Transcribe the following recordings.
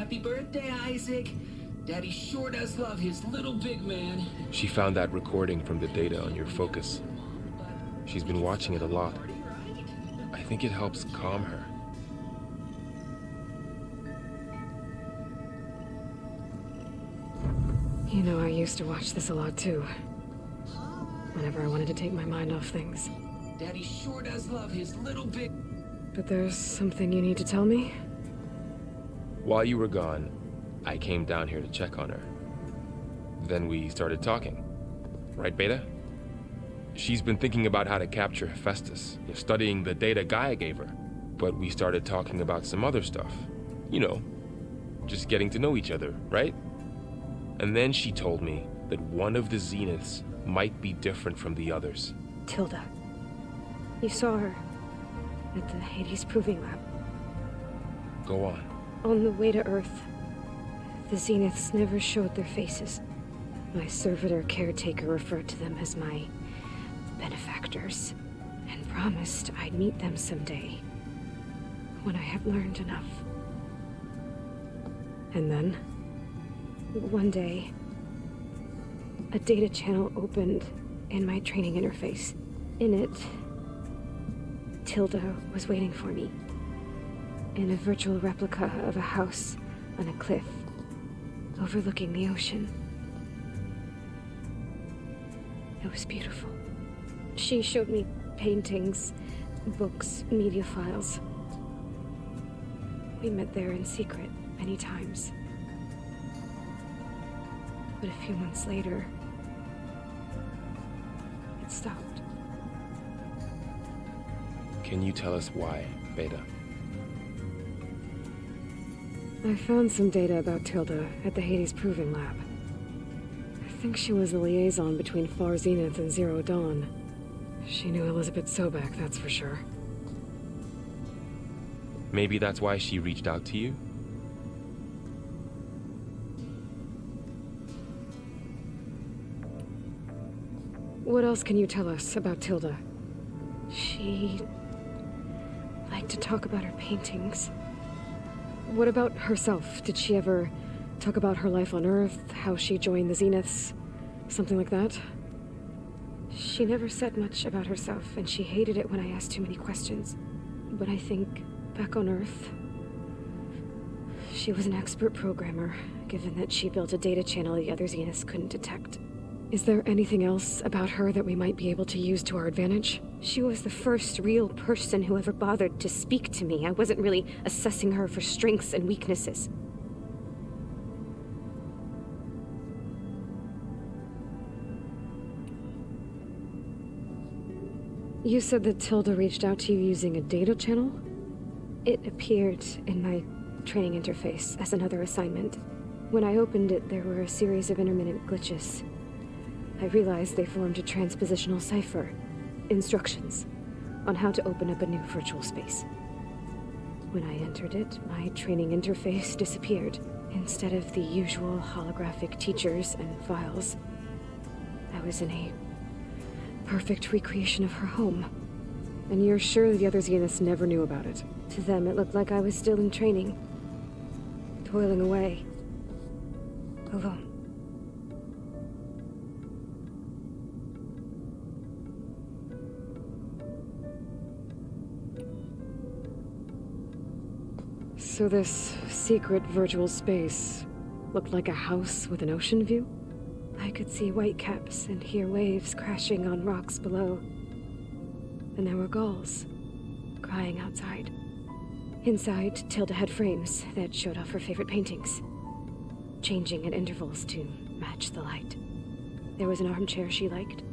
Happy birthday, Isaac. Daddy sure does love his little big man. She found that recording from the data on your focus. She's been watching it a lot. I think it helps calm her. You know, I used to watch this a lot too. Whenever I wanted to take my mind off things. Daddy sure does love his little big... But there's something you need to tell me? While you were gone, I came down here to check on her. Then we started talking. Right, Beta? She's been thinking about how to capture Hephaestus, studying the data GAIA gave her. But we started talking about some other stuff. You know, just getting to know each other, right? And then she told me that one of the Zeniths might be different from the others. Tilda. You saw her at the Hades Proving Lab. Go on. On the way to Earth, the Zeniths never showed their faces. My servitor caretaker referred to them as my benefactors, and promised I'd meet them someday, when I have learned enough. And then, one day, a data channel opened in my training interface. In it, Tilda was waiting for me, in a virtual replica of a house on a cliff, overlooking the ocean. It was beautiful. She showed me paintings, books, media files. We met there in secret many times. But a few months later, it stopped. Can you tell us why, Beta? I found some data about Tilda at the Hades Proving Lab. I think she was a liaison between Far Zenith and Zero Dawn. She knew Elizabeth Sobek, that's for sure. Maybe that's why she reached out to you? What else can you tell us about Tilda? She liked to talk about her paintings. What about herself? Did she ever talk about her life on Earth, how she joined the Zeniths, something like that? She never said much about herself, and she hated it when I asked too many questions. But I think, back on Earth, she was an expert programmer, given that she built a data channel the other Zeniths couldn't detect. Is there anything else about her that we might be able to use to our advantage? She was the first real person who ever bothered to speak to me. I wasn't really assessing her for strengths and weaknesses. You said that Tilda reached out to you using a data channel? It appeared in my training interface as another assignment. When I opened it, there were a series of intermittent glitches. I realized they formed a transpositional cipher, instructions on how to open up a new virtual space. When I entered it, my training interface disappeared. Instead of the usual holographic teachers and files, I was in a perfect recreation of her home. And you're sure the other Zeniths never knew about it? To them, it looked like I was still in training, toiling away, alone. So this secret virtual space looked like a house with an ocean view? I could see whitecaps and hear waves crashing on rocks below. And there were gulls crying outside. Inside, Tilda had frames that showed off her favorite paintings, changing at intervals to match the light. There was an armchair she liked.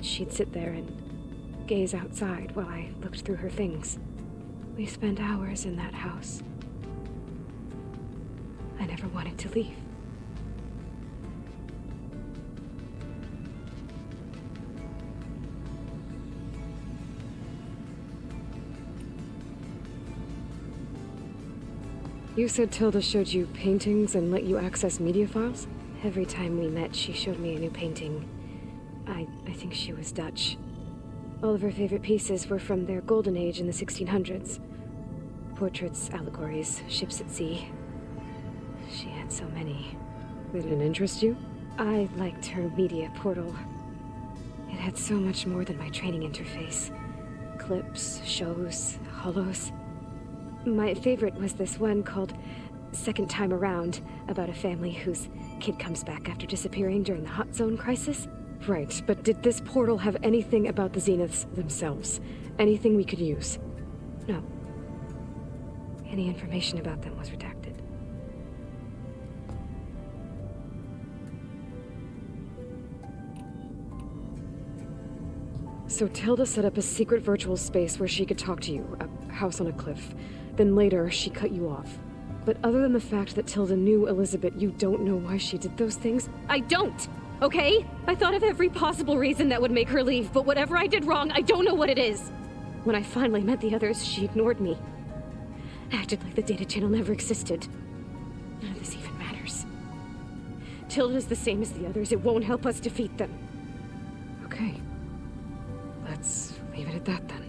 She'd sit there and gaze outside while I looked through her things. We spent hours in that house. I never wanted to leave. You said Tilda showed you paintings and let you access media files? Every time we met, she showed me a new painting. I think she was Dutch. All of her favorite pieces were from their golden age in the 1600s. Portraits, allegories, ships at sea. She had so many. They didn't interest you? I liked her media portal. It had so much more than my training interface. Clips, shows, holos. My favorite was this one called Second Time Around, about a family whose kid comes back after disappearing during the Hot Zone crisis. Right, but did this portal have anything about the Zeniths themselves? Anything we could use? No. Any information about them was redacted. So Tilda set up a secret virtual space where she could talk to you, a house on a cliff. Then later, she cut you off. But other than the fact that Tilda knew Elizabeth, you don't know why she did those things? I don't! Okay? I thought of every possible reason that would make her leave, but whatever I did wrong, I don't know what it is! When I finally met the others, she ignored me. Acted like the data channel never existed. None of this even matters. Tilda's the same as the others. It won't help us defeat them. Okay. Let's leave it at that then.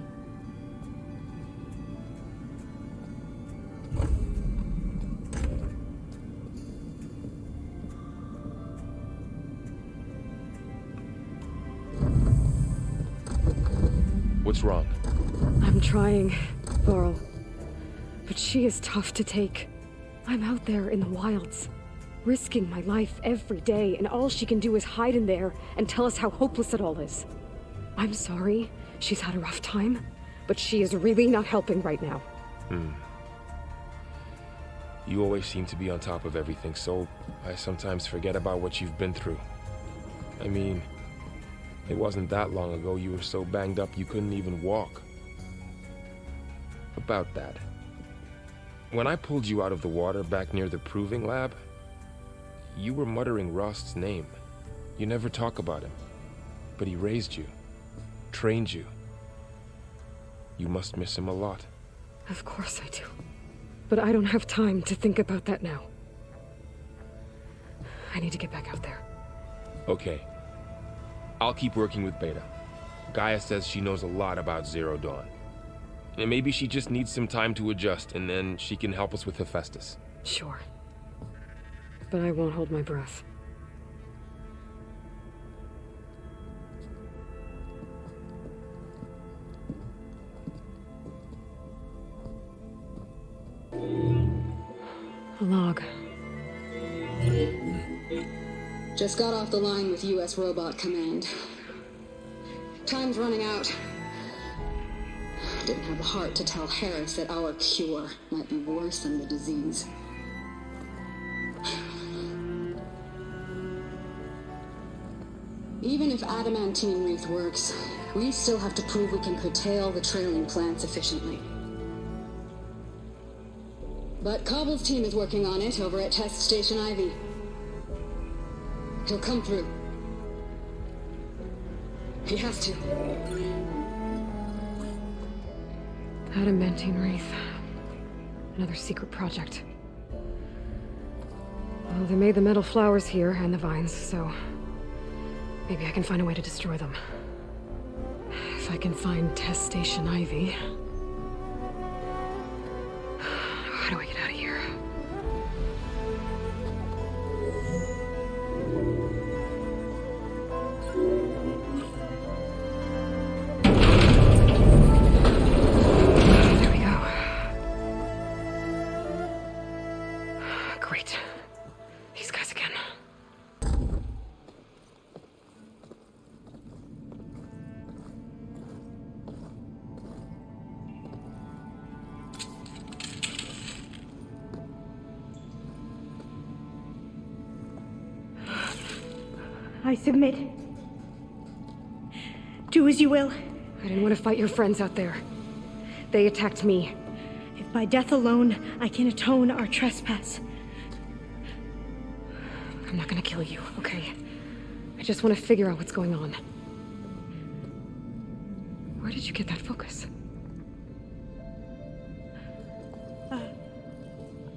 What's wrong? I'm trying, Varl. But she is tough to take. I'm out there in the wilds, risking my life every day, and all she can do is hide in there and tell us how hopeless it all is. I'm sorry, she's had a rough time, but she is really not helping right now. You always seem to be on top of everything, so I sometimes forget about what you've been through. I mean, it wasn't that long ago you were so banged up you couldn't even walk. About that. When I pulled you out of the water back near the proving lab, you were muttering Rost's name. You never talk about him, but he raised you, trained you. You must miss him a lot. Of course I do. But I don't have time to think about that now. I need to get back out there. Okay. I'll keep working with Beta. GAIA says she knows a lot about Zero Dawn. And maybe she just needs some time to adjust, and then she can help us with Hephaestus. Sure. But I won't hold my breath. A log. Just got off the line with U.S. Robot Command. Time's running out. Didn't have the heart to tell Harris that our cure might be worse than the disease. Even if adamantine wreath works, we still have to prove we can curtail the trailing plants efficiently. But Cobble's team is working on it over at Test Station Ivy. He'll come through. He has to. Adamantine wreath. Another secret project. Well, they made the metal flowers here and the vines, so maybe I can find a way to destroy them. If I can find Test Station Ivy. How do I get out of here? There we go. Great. These guys again. I submit. Do as you will. I didn't want to fight your friends out there. They attacked me. If by death alone I can atone our trespass. I'm not gonna kill you, okay? I just want to figure out what's going on. Where did you get that focus?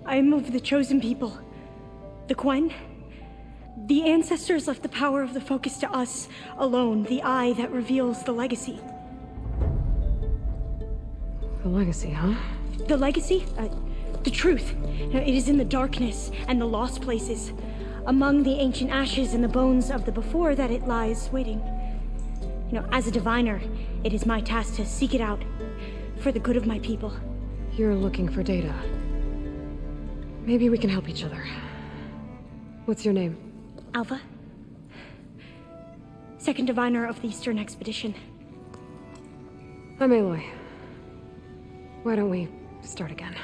I'm of the chosen people. The Quen. The ancestors left the power of the focus to us alone, the eye that reveals the legacy. The legacy, huh? The legacy? The truth. It is in the darkness and the lost places, among the ancient ashes and the bones of the before that it lies waiting. As a diviner, it is my task to seek it out, for the good of my people. You're looking for data. Maybe we can help each other. What's your name? Alva. Second diviner of the Eastern Expedition. I'm Aloy. Why don't we start again?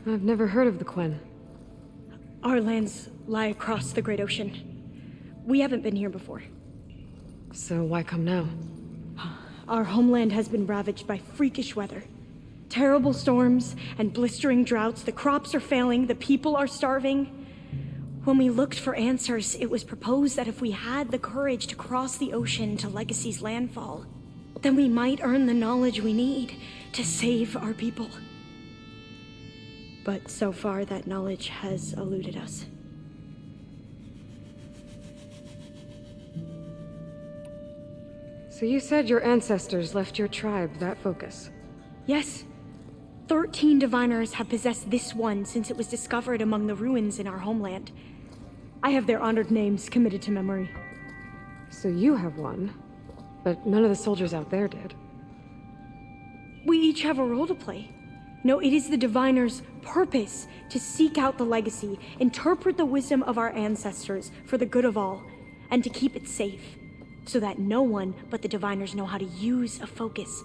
I've never heard of the Quen. Our lands lie across the Great Ocean. We haven't been here before. So why come now? Our homeland has been ravaged by freakish weather. Terrible storms and blistering droughts. The crops are failing, the people are starving. When we looked for answers, it was proposed that if we had the courage to cross the ocean to Legacy's landfall, then we might earn the knowledge we need to save our people. But so far, that knowledge has eluded us. So you said your ancestors left your tribe that focus? Yes. 13 diviners have possessed this one since it was discovered among the ruins in our homeland. I have their honored names committed to memory. So you have one, but none of the soldiers out there did. We each have a role to play. No, it is the diviner's purpose to seek out the legacy, interpret the wisdom of our ancestors for the good of all, and to keep it safe, so that no one but the diviners know how to use a focus.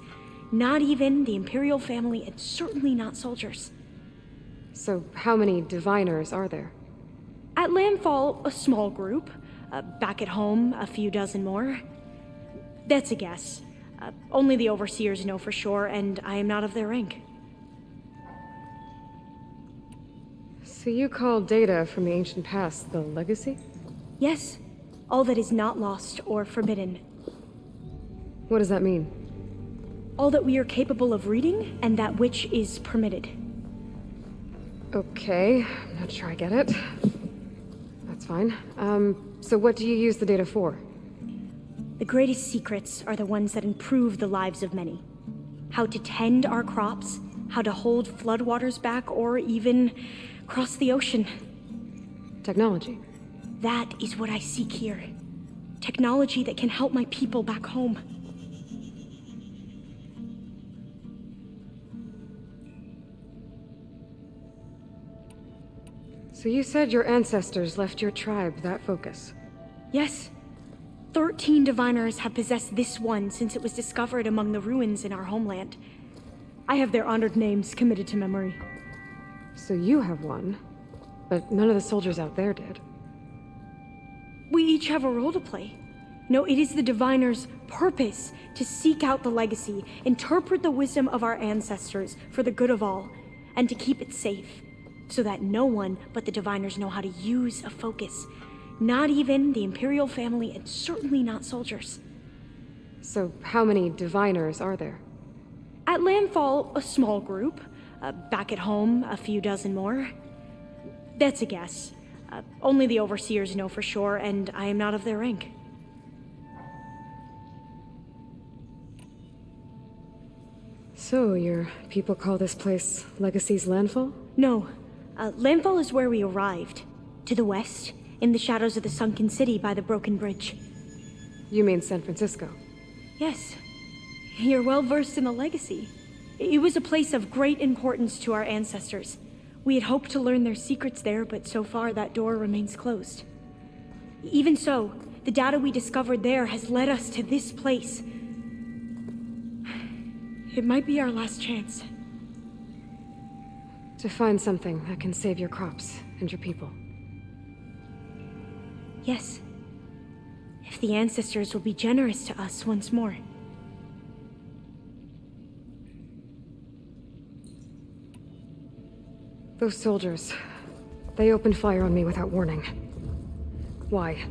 Not even the Imperial family, and certainly not soldiers. So how many diviners are there? At landfall, a small group. Back at home, a few dozen more. That's a guess. Only the overseers know for sure, and I am not of their rank. So you call data from the ancient past the legacy? Yes. All that is not lost or forbidden. What does that mean? All that we are capable of reading, and that which is permitted. Okay, I'm not sure I get it. That's fine. So what do you use the data for? The greatest secrets are the ones that improve the lives of many. How to tend our crops, how to hold floodwaters back, or even cross the ocean. Technology. That is what I seek here. Technology that can help my people back home. So you said your ancestors left your tribe that focus? Yes. 13 diviners have possessed this one since it was discovered among the ruins in our homeland. I have their honored names committed to memory. So you have one, but none of the soldiers out there did. We each have a role to play. No, it is the diviner's purpose to seek out the legacy, interpret the wisdom of our ancestors for the good of all, and to keep it safe, so that no one but the diviners know how to use a focus. Not even the Imperial family, and certainly not soldiers. So how many diviners are there? At landfall, a small group. Back at home, a few dozen more. That's a guess. Only the overseers know for sure, and I am not of their rank. So your people call this place Legacy's landfall? No. Landfall is where we arrived. To the west, in the shadows of the sunken city by the broken bridge. You mean San Francisco? Yes. You're well versed in the legacy. It was a place of great importance to our ancestors. We had hoped to learn their secrets there, but so far that door remains closed. Even so, the data we discovered there has led us to this place. It might be our last chance. To find something that can save your crops and your people. Yes. If the ancestors will be generous to us once more. Those soldiers, they opened fire on me without warning. Why?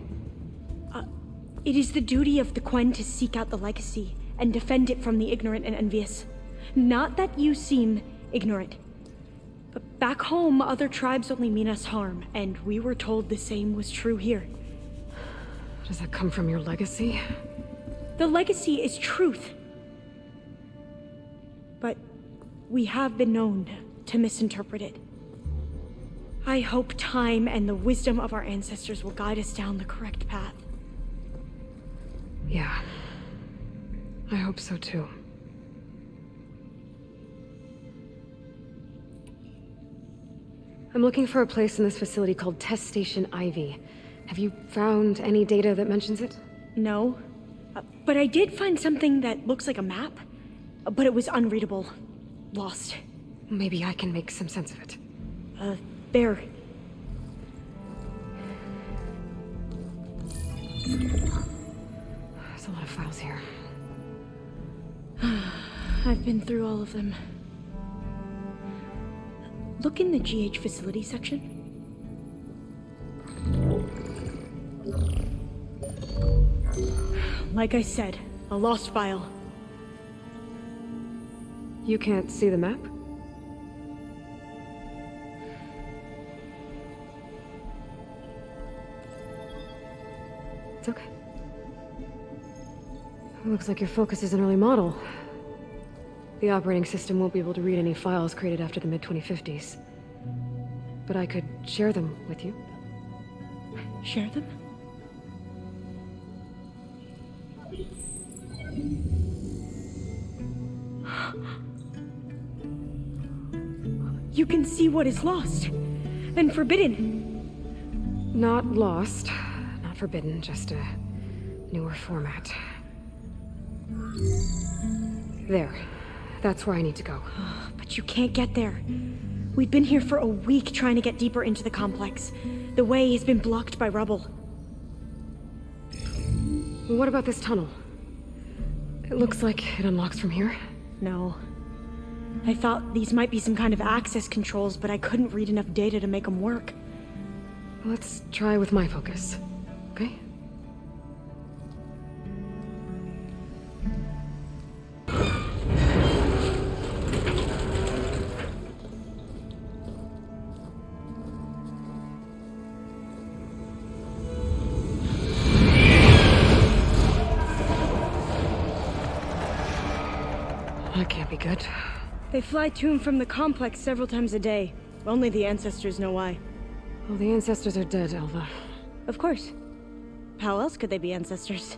It is the duty of the Quen to seek out the legacy and defend it from the ignorant and envious. Not that you seem ignorant. But back home, other tribes only mean us harm, and we were told the same was true here. Does that come from your legacy? The legacy is truth. But we have been known to misinterpret it. I hope time and the wisdom of our ancestors will guide us down the correct path. Yeah. I hope so too. I'm looking for a place in this facility called Test Station Ivy. Have you found any data that mentions it? No. But I did find something that looks like a map. But it was unreadable. Lost. Maybe I can make some sense of it. There. There's a lot of files here. I've been through all of them. Look in the GH facility section. Like I said, a lost file. You can't see the map? It's okay. Looks like your focus is an early model. The operating system won't be able to read any files created after the mid-2050s. But I could share them with you. Share them? You can see what is lost and forbidden. Not lost, not forbidden, just a newer format. There. That's where I need to go. But you can't get there. We've been here for a week trying to get deeper into the complex. The way has been blocked by rubble. What about this tunnel? It looks like it unlocks from here. No. I thought these might be some kind of access controls, but I couldn't read enough data to make them work. Let's try with my focus, okay? That can't be good. They fly to and from the complex several times a day. Only the ancestors know why. Well, the ancestors are dead, Alva. Of course. How else could they be ancestors?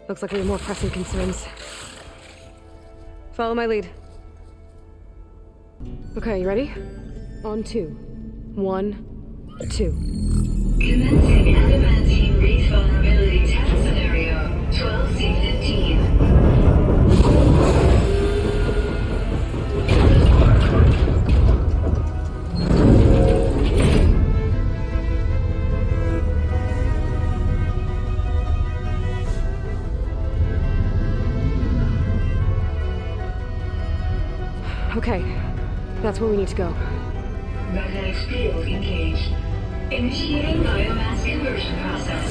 Looks like we have more pressing concerns. Follow my lead. Okay, you ready? On 2. 1, 2. Commencing adamantine reef vulnerability test scenario 12C15. Okay, that's where we need to go. Magnetic field engaged. Initiating biomass conversion process.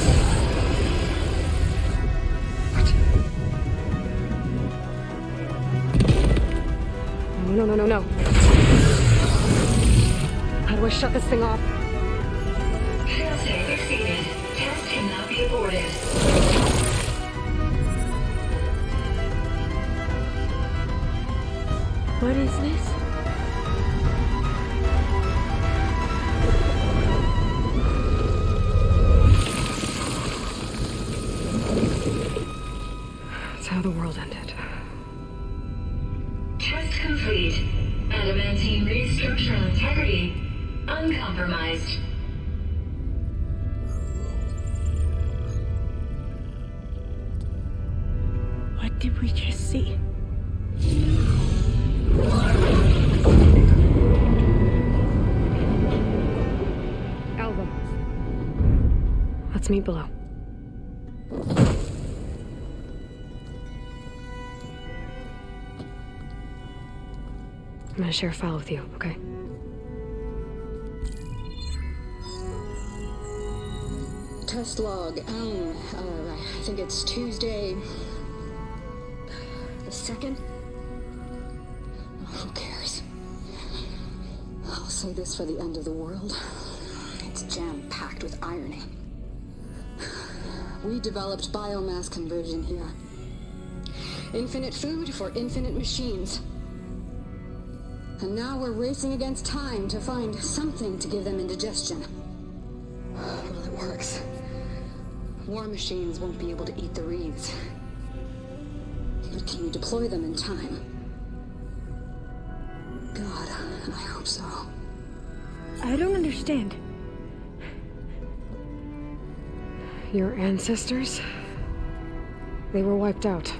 No. How do I shut this thing off? Failsafe exceeded. Test cannot be aborted. What is this? That's how the world ended. Test complete. Adamantine reef structural integrity uncompromised. What did we just see? Alva. Let's meet below. I'm gonna share a file with you, okay? Test log. I think it's Tuesday the 2nd. Who cares? I'll say this for the end of the world. It's It's jam-packed with irony. We developed biomass conversion here. Infinite food for infinite machines. And now we're racing against time to find something to give them indigestion. Well, it works. War machines won't be able to eat the wreaths. But can you deploy them in time? God, I hope so. I don't understand. Your ancestors? They were wiped out.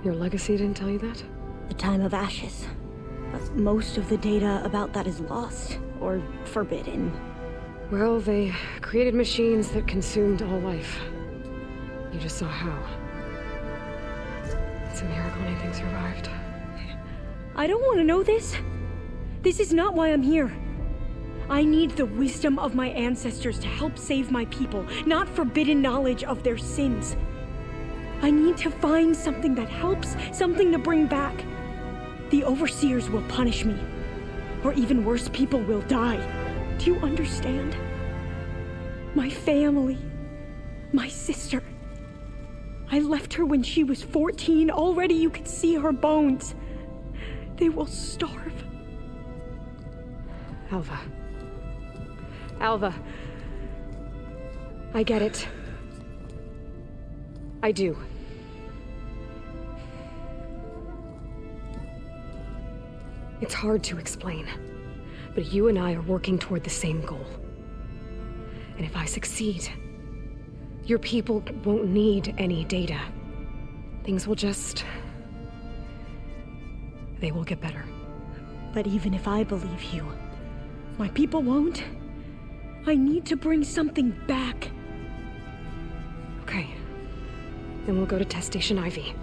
Your legacy didn't tell you that? The time of ashes. But most of the data about that is lost, or forbidden. Well, they created machines that consumed all life. You just saw how. It's a miracle anything survived. I don't want to know this. This is not why I'm here. I need the wisdom of my ancestors to help save my people, not forbidden knowledge of their sins. I need to find something that helps, something to bring back. The overseers will punish me. Or even worse, people will die. Do you understand? My family. My sister. I left her when she was 14. Already you could see her bones. They will starve. Alva. Alva. I get it. I do. It's hard to explain, but you and I are working toward the same goal. And if I succeed, your people won't need any data. Things will just... they will get better. But even if I believe you, my people won't. I need to bring something back. Okay. Then we'll go to Test Station Ivy.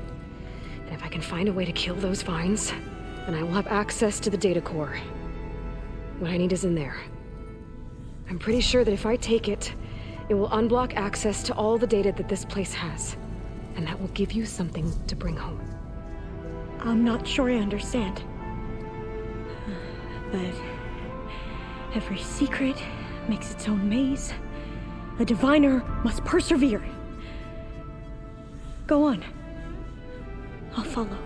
And if I can find a way to kill those vines, then I will have access to the data core. What I need is in there. I'm pretty sure that if I take it, it will unblock access to all the data that this place has. And that will give you something to bring home. I'm not sure I understand. But every secret makes its own maze. A diviner must persevere. Go on. I'll follow.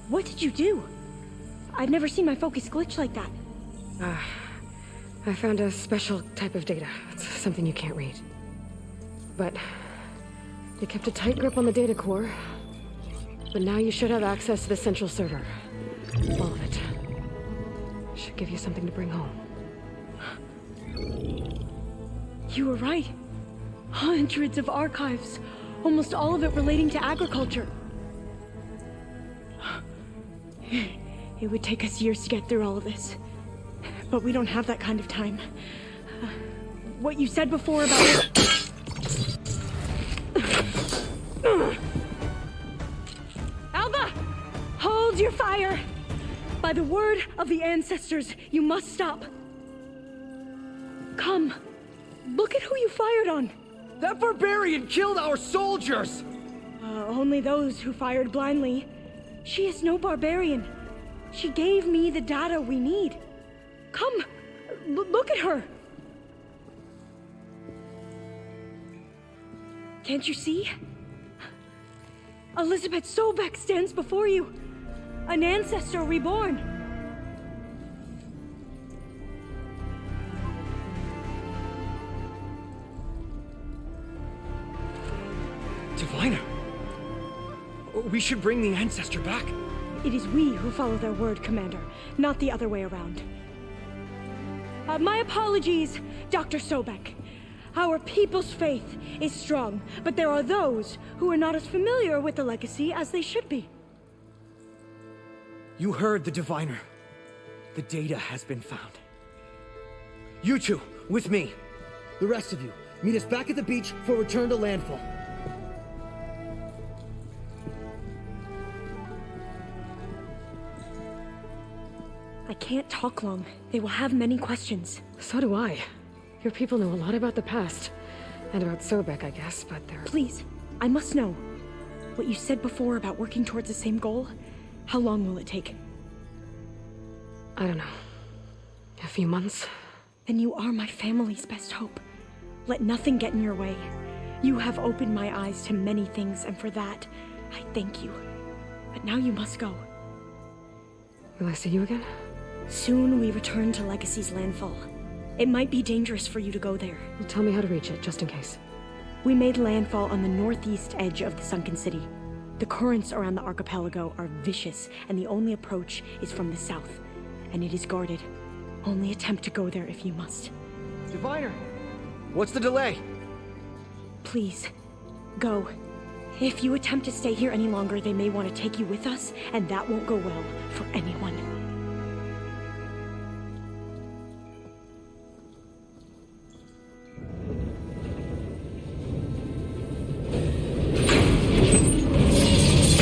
What did you do? I've never seen my focus glitch like that. I found a special type of data. It's something you can't read. But you kept a tight grip on the data core. But now you should have access to the central server. All of it. Should give you something to bring home. You were right. Hundreds of archives. Almost all of it relating to agriculture. It would take us years to get through all of this. But we don't have that kind of time. What you said before about... Alva! Hold your fire! By the word of the ancestors, you must stop. Come. Look at who you fired on. That barbarian killed our soldiers! Only those who fired blindly. She is no barbarian. She gave me the data we need. Come, look at her. Can't you see? Elizabeth Sobek stands before you. An ancestor reborn. Diviner. We should bring the ancestor back. It is we who follow their word, Commander, not the other way around. My apologies, Dr. Sobek. Our people's faith is strong, but there are those who are not as familiar with the legacy as they should be. You heard the diviner. The data has been found. You two, with me. The rest of you, meet us back at the beach for return to landfall. I can't talk long. They will have many questions. So do I. Your people know a lot about the past. And about Sobek, I guess, but they're... Please, I must know. What you said before about working towards the same goal, how long will it take? I don't know. A few months? Then you are my family's best hope. Let nothing get in your way. You have opened my eyes to many things, and for that, I thank you. But now you must go. Will I see you again? Soon we return to Legacy's landfall. It might be dangerous for you to go there. Well, tell me how to reach it, just in case. We made landfall on the northeast edge of the sunken city. The currents around the archipelago are vicious, and the only approach is from the south. And it is guarded. Only attempt to go there if you must. Diviner! What's the delay? Please, go. If you attempt to stay here any longer, they may want to take you with us, and that won't go well for anyone.